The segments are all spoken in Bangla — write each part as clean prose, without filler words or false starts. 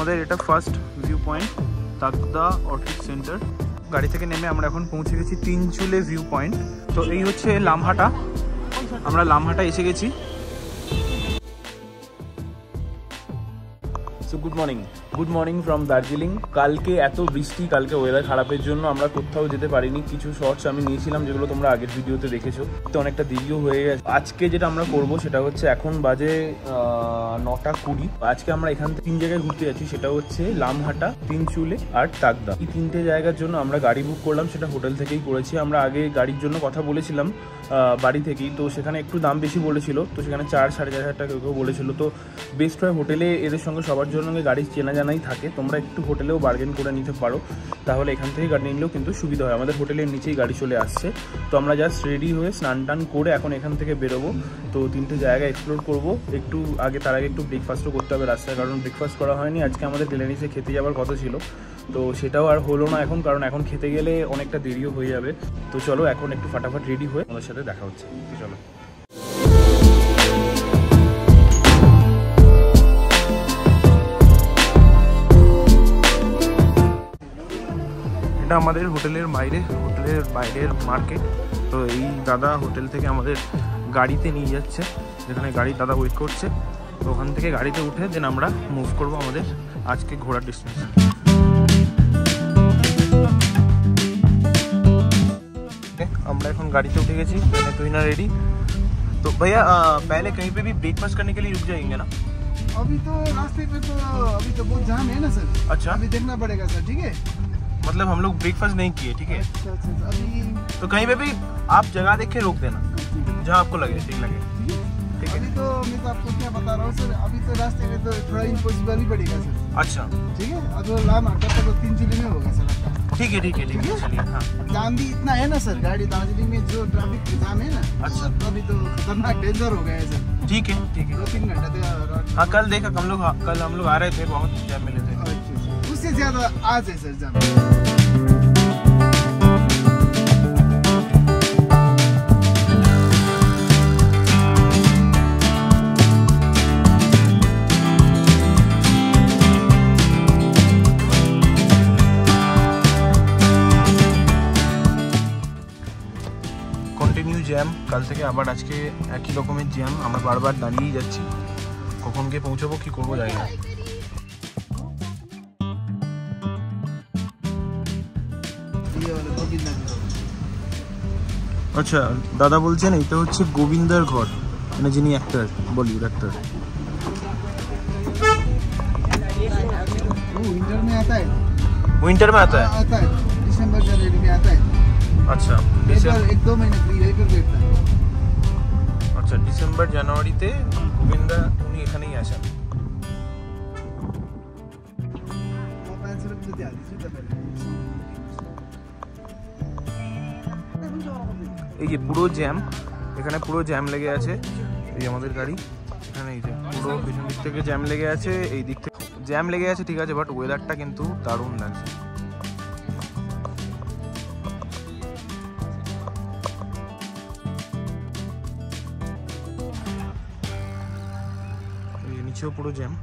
আমাদের এটা first view point Takdah orchid centre. গাড়ি থেকে নেমে আমরা এখন পৌঁছে গেছি তিনচুলে ভিউ পয়েন্ট। তো এই হচ্ছে লামহাটা, আমরা লামহাটা এসে গেছি। So good morning from Darjeeling. কালকে এত বৃষ্টি, কালকে ওয়েদার খারাপের জন্য আমরা কোথাও যেতে পারিনি। কিছু শর্টস আমি নিয়েছিলাম যেগুলো তোমরা আগের ভিডিওতে দেখেছো, তো অনেকটা দেরিও হয়ে গেছে। আজকে যেটা আমরা করব সেটা হচ্ছে, এখন বাজে 9:20। আজকে আমরা এখান থেকে 3 জায়গায় ঘুরতে যাচ্ছি, সেটা হচ্ছে লামহাটা, তিনচুলে আর তাকদা। এই 3টে জায়গার জন্য আমরা গাড়ি বুক করলাম, সেটা হোটেল থেকেই করেছি। আমরা আগে গাড়ির জন্য কথা বলেছিলাম বাড়ি থেকেই, তো সেখানে একটু দাম বেশি বলেছিল, তো সেখানে 4-4.5 টাকা কেউ বলেছিল। তো বেস্ট হয় হোটেলে এদের সঙ্গে সবার জন্য গাড়ি চেনা জানাই থাকে, তোমরা একটু হোটেলেও বার্গেন করে নিতে পারো, তাহলে এখান থেকে গাড়ি নিলেও কিন্তু সুবিধা হয়। আমাদের হোটেলের নিচেই গাড়ি চলে আসছে, তো আমরা জাস্ট রেডি হয়ে স্নান টান করে এখন এখান থেকে বেরোবো। তো 3টে জায়গা এক্সপ্লোর করবো। একটু আগে, তার আগে একটু ব্রেকফাস্টও করতে হবে রাস্তায়, কারণ ব্রেকফাস্ট করা হয়নি। আজকে আমাদের ডেলানিসে খেতে যাওয়ার কথা ছিল, তো সেটাও আর হলো না এখন, কারণ এখন খেতে গেলে অনেকটা দেরিও হয়ে যাবে। তো চলো এখন একটু ফাটাফাট রেডি হয়ে আমাদের সাথে দেখা হচ্ছে। চলো, এটা আমাদের হোটেলের বাইরের মার্কেট। তো এই দাদা হোটেল থেকে আমাদের গাড়িতে নিয়ে যাচ্ছে, যেখানে গাড়ির দাদা ওয়েট করছে। তো ওখান থেকে গাড়িতে উঠে দেন আমরা মুভ করবো আমাদের আজকে ঘোরার ডেস্টিনেশন। আমরা এখন গাড়িতে উঠে গেছি, তুই না रेडी? तो भैया पहले कहीं पे भी ब्रेकफास्ट करने के लिए रुक जाएंगे ना? अभी तो रास्ते पे तो अभी तो बहुत जाम है ना सर। अच्छा, अभी देखना पड़ेगा सर, ठीक है? मतलब हम लोग ब्रेकफास्ट नहीं किए, ठीक है? अच्छा, अभी तो कहीं पे भी आप जगह देख के रोक देना, जहाँ आपको लगे ठीक लगे, ठीक है? अभी तो मैं तो आपको क्या बता रहा हूँ सर, अभी तो रास्ते में तो थोड़ा इम्पॉसिबल ही पड़ेगा सर। अच्छा, ठीक है, अब लामहाटा तो 3 जिले में होगा सर आपका। ठीक है चलिए। हाँ, जाम भी इतना है ना सर, गाड़ी दार्जिलिंग में जो ट्रैफिक जाम है ना, अच्छा, तो अभी तो खतरनाक डेंजर हो गया है सर। ठीक है 2-3 घंटे तक। हाँ, कल देखा कल हम लोग आ रहे थे, बहुत जैम मिले थे। उससे ज्यादा आज है सर जाम। কন্টিনিউ জ্যাম, কাল থেকে আবার আজকে একই রকমের জ্যাম। আমরা বারবার দাঁড়িয়েই যাচ্ছি, কখন গিয়ে পৌঁছাবো কি করবো জানি না। আচ্ছা, দাদা বলছেন এটা হচ্ছে গোবিন্দার ঘর, মানে যিনি অ্যাক্টর, বলিউড অ্যাক্টর। विंटर में आता है, विंटर में आता है? आता है, दिसंबर जनवरी में आता है। अच्छा, 1-2 महीने फ्री है फिर देखता है। আচ্ছা, ডিসেম্বর জানুয়ারিতে গোবিন্দা উনি এখানেই আসেন। এই যে পুরো জ্যাম, এখানে পুরো জ্যাম লেগে আছে। এই আমাদের গাড়ি এখানে, এই যে পুরো পেছন দিক থেকে জ্যাম লেগে আছে, এই দিক থেকে জ্যাম লেগে আছে, ঠিক আছে, বাট ওয়েদারটা কিন্তু দারুণ লাগছে। নিচেও পুরো জ্যাম।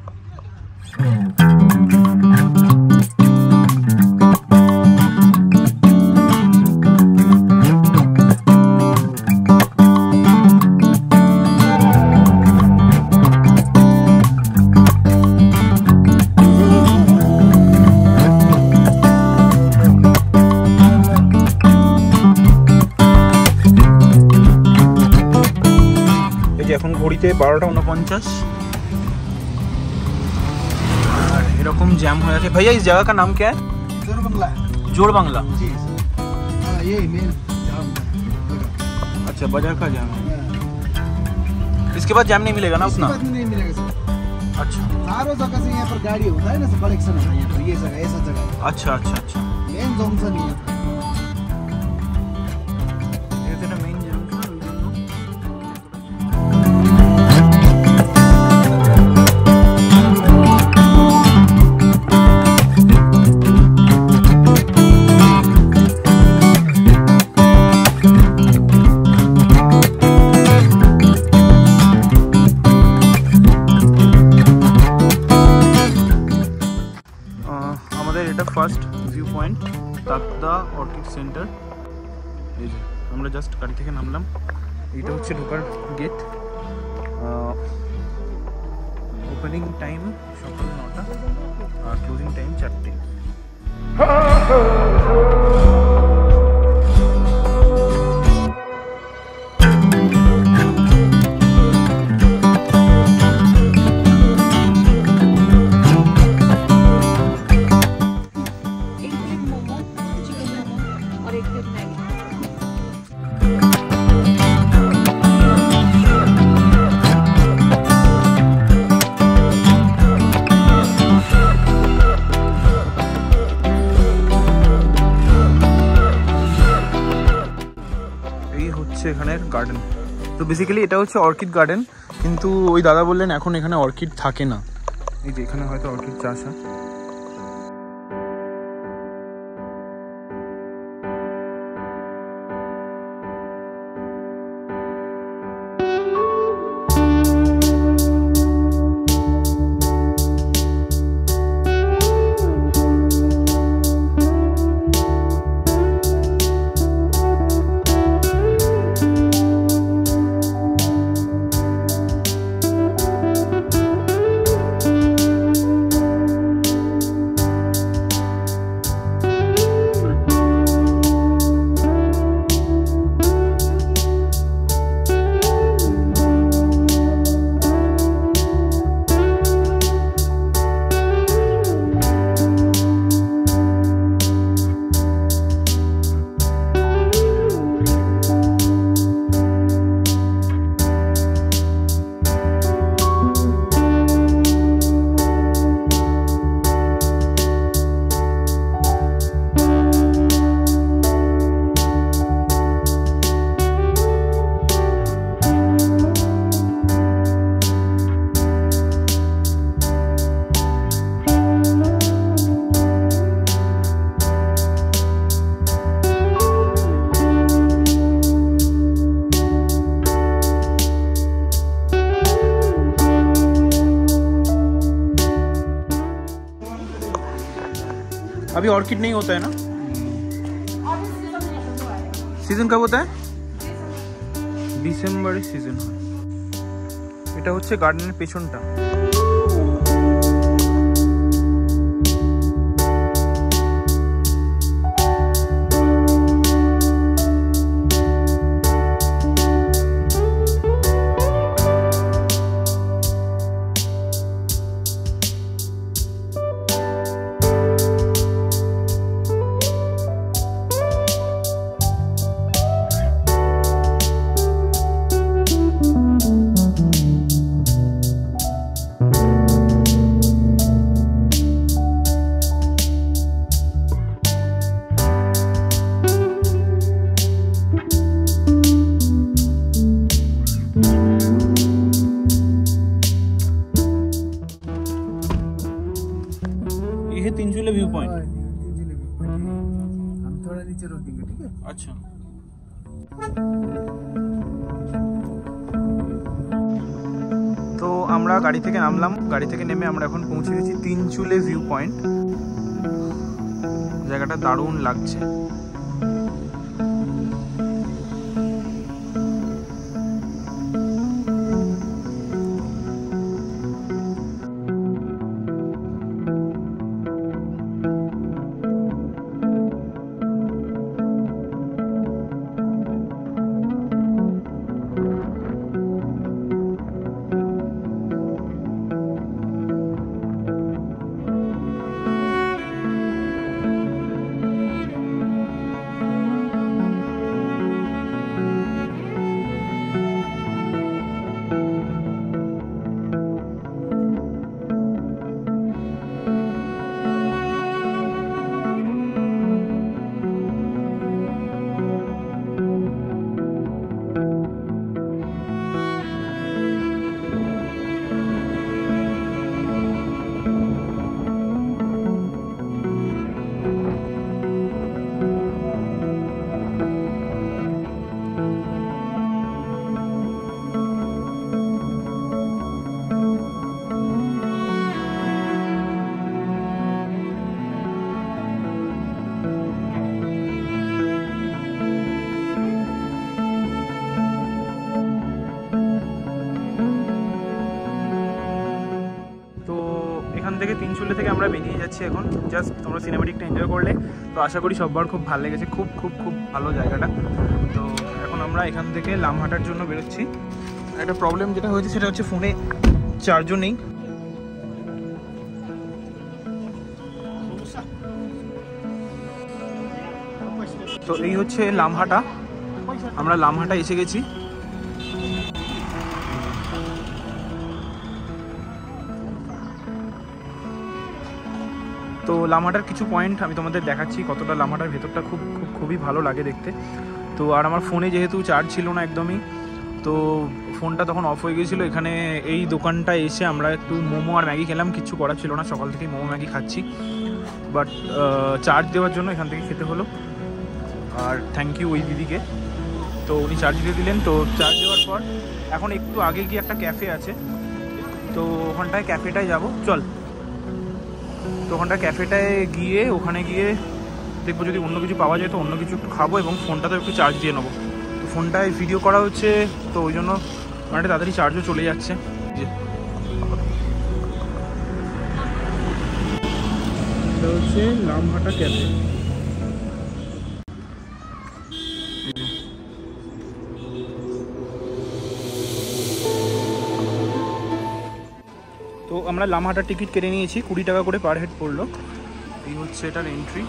এখন ঘড়িতে 12:49 और এরকম জ্যাম হয়ে আছে। भैया इस जगह का नाम क्या है? जोड़बंगला। जी हाँ, ये मेन जाम है। अच्छा, बाजार का जाम है। इसके बाद जाम नहीं मिलेगा ना उतना? नहीं मिलेगा सर। अच्छा, सारों जगह से यहाँ पर गाड़ी होता है ना सर, कलेक्शन होता है यहाँ पर, ये जगह ऐसा जगह। अच्छा, मेन जंक्शन ही है। সেন্টার। এই যে আমরা জাস্ট গাড়ি থেকে নামলাম, এইটা হচ্ছে ঢোকার গেট। ওপেনিং টাইম সকাল 9টা আর ক্লোজিং টাইম 4টে। এখানের গার্ডেন। তো বেসিক্যালি এটা হচ্ছে অর্কিড গার্ডেন, কিন্তু ওই দাদা বললেন এখন এখানে অর্কিড থাকে না। এই যে এখানে হয়তো অর্কিড চাষ হয়। अभी ऑर्किड नहीं होता है ना? सीजन कब होता है? ডিসেম্বরে সিজন হয়। এটা হচ্ছে গার্ডেনের পেছনটা। ये है तीनचूले व्यू पॉइंट। हम थोड़ा नीचे रोक देंगे, ठीक है? अच्छा। তো আমরা গাড়ি থেকে নামলাম, গাড়ি থেকে নেমে আমরা এখন পৌঁছে গেছি তিনচুলে ভিউ পয়েন্ট। জায়গাটা দারুণ লাগছে। থেকে তিনচুলে থেকে আমরা বেরিয়ে যাচ্ছি এখন। জাস্ট তোমরা সিনেমেটিকটা এনজয় করলে, তো আশা করি সববার খুব ভালো লেগেছে। খুব খুব খুব ভালো জায়গাটা। তো এখন আমরা এখান থেকে লামহাটার জন্য বেরোচ্ছি। একটা প্রবলেম যেটা হয়েছে সেটা হচ্ছে ফোনে চার্জও নেই। তো এই হচ্ছে লামহাটা, আমরা লামহাটা এসে গেছি। তো লামহাটার কিছু পয়েন্ট আমি তোমাদের দেখাচ্ছি, কতটা লামহাটার ভেতরটা খুবই ভালো লাগে দেখতে। তো আর আমার ফোনে যেহেতু চার্জ ছিল না একদমই, তো ফোনটা তখন অফ হয়ে গিয়েছিলো। এখানে এই দোকানটা এসে আমরা একটু মোমো আর ম্যাগি খেলাম, কিচ্ছু করার ছিল না, সকাল থেকেই মোমো ম্যাগি খাচ্ছি। বাট চার্জ দেওয়ার জন্য এখান থেকে খেতে হলো। আর থ্যাংক ইউ ওই দিদিকে, তো উনি চার্জ দিয়ে দিলেন। তো চার্জ দেওয়ার পর এখন একটু আগে গিয়ে একটা ক্যাফে আছে, তো ওখানটায় ক্যাফেটায় যাব, চল। তো ওখানটায় ক্যাফেটায় গিয়ে ওখানে গিয়ে দেখবো যদি অন্য কিছু পাওয়া যায়, তো অন্য কিছু একটু খাবো এবং ফোনটাতে একটু চার্জ দিয়ে নেবো। তো ফোনটায় ভিডিও করা হচ্ছে, তো ওই জন্য অনেকটা তাড়াতাড়ি চার্জও চলে যাচ্ছে। এটা হচ্ছে লামহাটা ক্যাফে। তো আমরা লামহাটার টিকিট কেটে নিয়েছি, 20 টাকা করে পার হেড পড়লো। এই হচ্ছে এটার এন্ট্রি।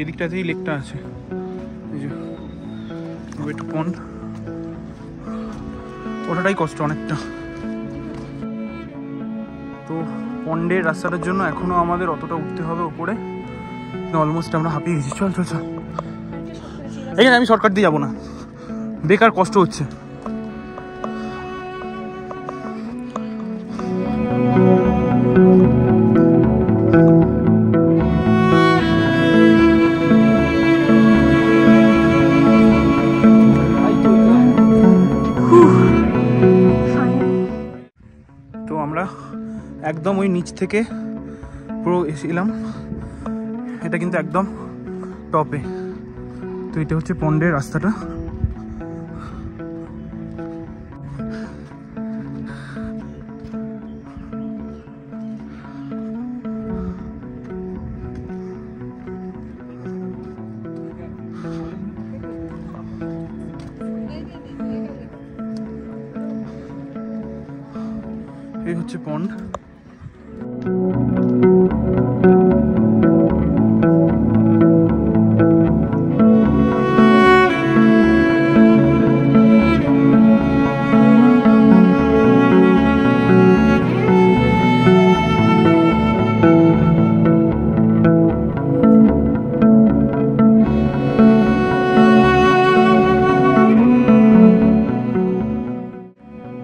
এদিকটাতেই লেকটা আছে, এই যে ওয়েট পন্ড, ওটাটাই কষ্ট অনেকটা। তো পন্ডের রাস্তাটার জন্য এখনো আমাদের অতটা উঠতে হবে উপরে, অলমোস্ট আমরা হাঁপিয়ে গেছি। চল চল চল, এখানে আমি শর্টকাট দিয়ে যাবো না, বেকার কষ্ট হচ্ছে। একদম ওই নিচ থেকে পুরো এসেছিলাম, এটা কিন্তু একদম টপে। তো এটা হচ্ছে পন্ডের রাস্তাটা। এই হচ্ছে পন্ড।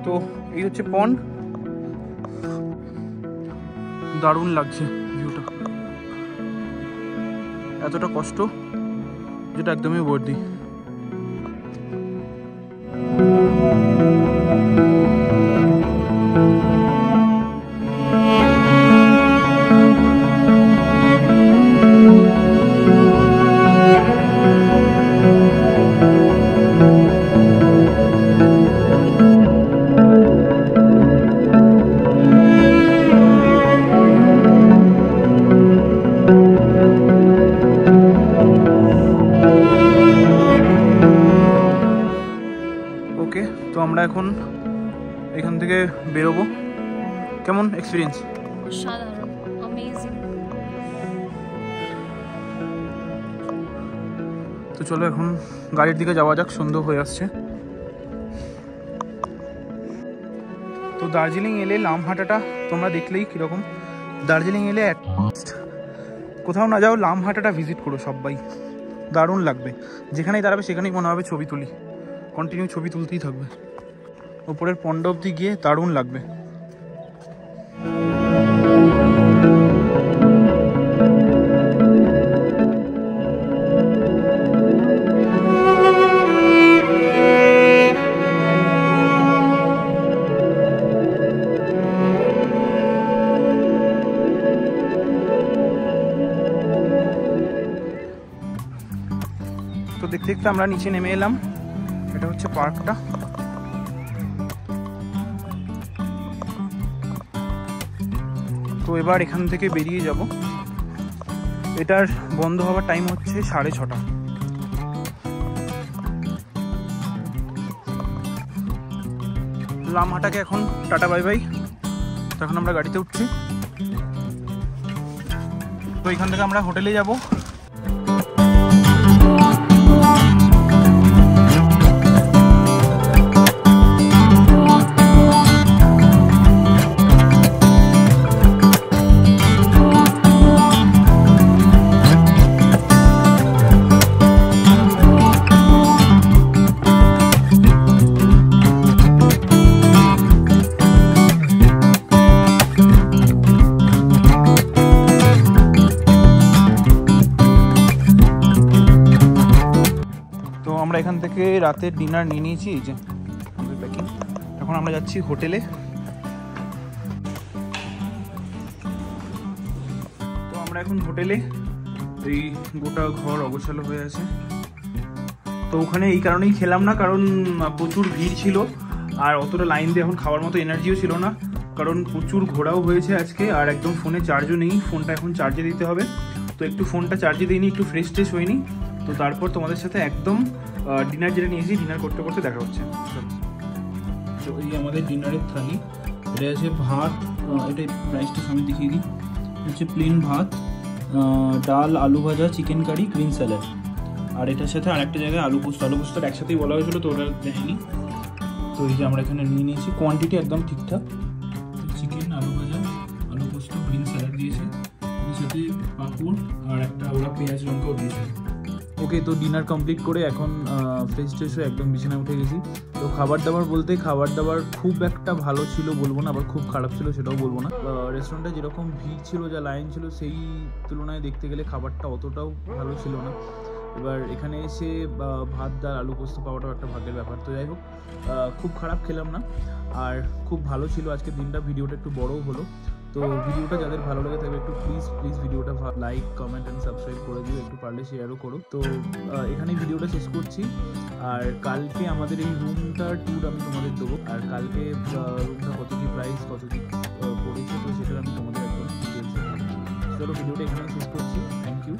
তো এই হচ্ছে পন্ড, দারুণ লাগছে ভিউটা, এতটা কষ্ট যেটা একদমই বর্দি। ওকে, তো আমরা এখন এখান থেকে বেরোবো। কেমন এক্সপিরিয়েন্স? অসাধারণ, অ্যামেজিং। তো চলো এখন গাড়ির দিকে যাওয়া যাক, সন্ধ্যা হয়ে আসছে। তো দার্জিলিং এলে লামহাটাটা তোমরা দেখলেই কীরকম। দার্জিলিং এলে কোথাও না যাও, লামহাটাটা ভিজিট করো সবাই, দারুণ লাগবে। যেখানেই দাঁড়াবে সেখানেই মনে হবে ছবি তুলি, কন্টিনিউ ছবি তুলতেই থাকবে। ওপরের পন্ড অবধি গিয়ে দারুণ লাগবে। তো দেখতে দেখতে আমরা নিচে নেমে এলাম। এটা হচ্ছে পার্কটা। তো এবার এখান থেকে বেরিয়ে যাব। এটার বন্ধ হওয়ার টাইম হচ্ছে 6:30। লামহাটাকে এখন টাটা বাই বাই। তখন আমরা গাড়িতে উঠছি। তো এখান থেকে আমরা হোটেলে যাব। আমরা এখান থেকে রাতের ডিনার নিয়ে নিয়েছি, এই যে আমাদের প্যাকিং। এখন আমরা যাচ্ছি হোটেলে। তো আমরা এখন হোটেলে, এই গোটা ঘর অগোছালো হয়ে আছে। তো ওখানে এই কারণেই খেলাম না, কারণ প্রচুর ভিড় ছিল আর অতটা লাইন দিয়ে এখন খাওয়ার মতো এনার্জিও ছিল না, কারণ প্রচুর ঘোরাও হয়েছে আজকে। আর একদম ফোনে চার্জও নেই, ফোনটা এখন চার্জে দিতে হবে। তো একটু ফোনটা চার্জে দিইনি, একটু ফ্রেশ ট্রেশ হয়নি। তো তারপর তোমাদের সাথে একদম ডিনার যেটা নিয়েছি, ডিনার করতে করতে দেখা হচ্ছে। তো এই আমাদের ডিনারের থালি, এটা আছে ভাত, এটা প্রাইসটা আমি দেখিয়ে দিই। হচ্ছে প্লেন ভাত, ডাল, আলু ভাজা, চিকেন কারি, গ্রিন স্যালাড। আর এটার সাথে আরেকটা জায়গায় আলু পোস্ত। আলু পোস্তটা একসাথেই বলা হয়েছিল, তো ওটা দেয়নি। তো এই যে আমরা এখানে নিয়ে নিয়েছি, কোয়ান্টিটি একদম ঠিকঠাক। চিকেন, আলু ভাজা, আলু পোস্ত, গ্রিন স্যালাড দিয়েছে, এর সাথে পাঁপড় আর একটা ওরা পেঁয়াজ লঙ্কাও দিয়েছে। ওকে, তো ডিনার কমপ্লিট করে এখন ফ্রেশ ট্রেশ হয়ে একদম বিছানায় উঠে গেছি। তো খাবার দাবার বলতে, খাবার দাবার খুব একটা ভালো ছিল বলবো না, আবার খুব খারাপ ছিল সেটাও বলবো না। রেস্টুরেন্টে যেরকম ভিড় ছিল, যা লাইন ছিল, সেই তুলনায় দেখতে গেলে খাবারটা অতটাও ভালো ছিল না। এবার এখানে এসে ভাত, ডাল, আলু পোস্ত পাওয়াটাও একটা ভাগ্যের ব্যাপার। তো যাই হোক, খুব খারাপ খেলাম না, আর খুব ভালো ছিল আজকের দিনটা। ভিডিওটা একটু বড়ও হলো। তো ভিডিওটা যাদের ভালো লাগে থাকবে একটু প্লিজ ভিডিওটা লাইক, কমেন্ট অ্যান্ড সাবস্ক্রাইব করে দিও, একটু পারলে শেয়ারও করো। তো এখানেই ভিডিওটা শেষ করছি। আর কালকে আমাদের এই রুমটার ট্যুর আমি তোমাদের দেবো। আর কালকে রুমটা কত কি প্রাইস, কত কি পড়েছে, তো সেটা আমি তোমাদের একদম ডিটেলসে। চলো ভিডিওটা এখানেই শেষ করছি। Thank you.